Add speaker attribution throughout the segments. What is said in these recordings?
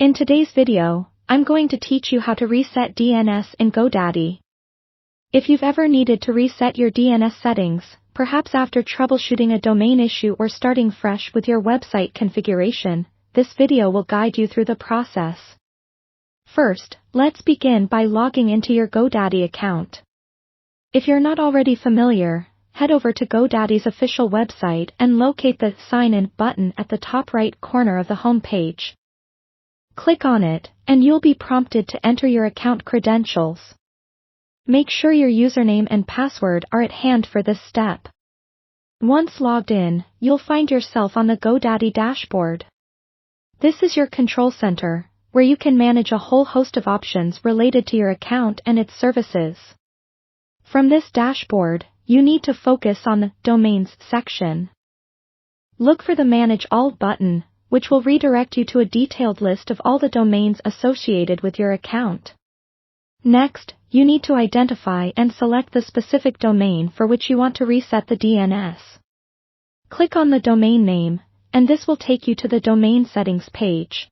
Speaker 1: In today's video, I'm going to teach you how to reset DNS in Godaddy. If you've ever needed to reset your DNS settings, perhaps after troubleshooting a domain issue or starting fresh with your website configuration, this video will guide you through the process. First, let's begin by logging into your Godaddy account. If you're not already familiar, head over to Godaddy's official website and locate the Sign In button at the top right corner of the home page. Click on it, and you'll be prompted to enter your account credentials. Make sure your username and password are at hand for this step. Once logged in, you'll find yourself on the Godaddy dashboard. This is your control center, where you can manage a whole host of options related to your account and its services. From this dashboard, you need to focus on the Domains section. Look for the Manage All button, which will redirect you to a detailed list of all the domains associated with your account. Next, you need to identify and select the specific domain for which you want to reset the DNS. Click on the domain name, and this will take you to the Domain Settings page.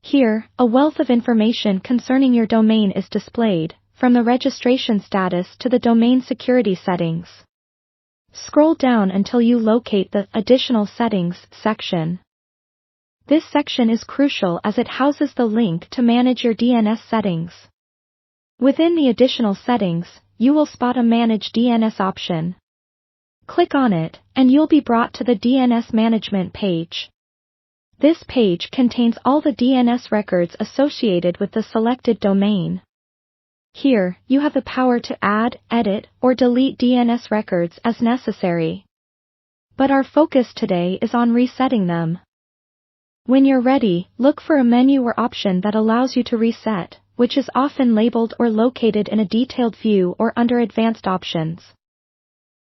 Speaker 1: Here, a wealth of information concerning your domain is displayed, from the registration status to the domain security settings. Scroll down until you locate the Additional Settings section. This section is crucial as it houses the link to manage your DNS settings. Within the Additional Settings, you will spot a Manage DNS option. Click on it, and you'll be brought to the DNS Management page. This page contains all the DNS records associated with the selected domain. Here, you have the power to add, edit, or delete DNS records as necessary. But our focus today is on resetting them. When you're ready, look for a menu or option that allows you to reset, which is often labeled or located in a detailed view or under Advanced Options.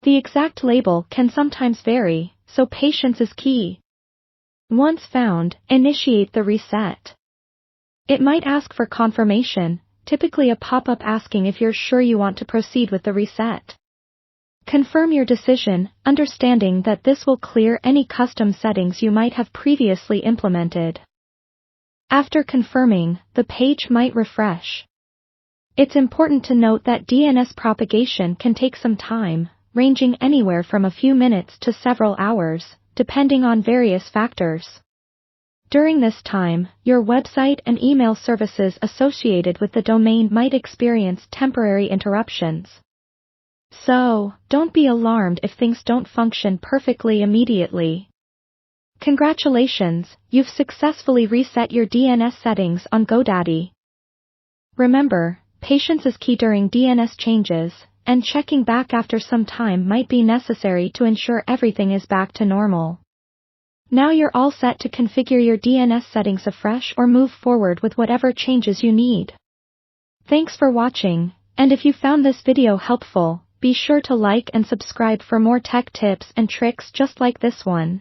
Speaker 1: The exact label can sometimes vary, so patience is key. Once found, initiate the reset. It might ask for confirmation, typically a pop-up asking if you're sure you want to proceed with the reset. Confirm your decision, understanding that this will clear any custom settings you might have previously implemented. After confirming, the page might refresh. It's important to note that DNS propagation can take some time, ranging anywhere from a few minutes to several hours, depending on various factors. During this time, your website and email services associated with the domain might experience temporary interruptions. So, don't be alarmed if things don't function perfectly immediately. Congratulations, you've successfully reset your DNS settings on Godaddy. Remember, patience is key during DNS changes, and checking back after some time might be necessary to ensure everything is back to normal. Now you're all set to configure your DNS settings afresh or move forward with whatever changes you need. Thanks for watching, and if you found this video helpful, be sure to like and subscribe for more tech tips and tricks just like this one.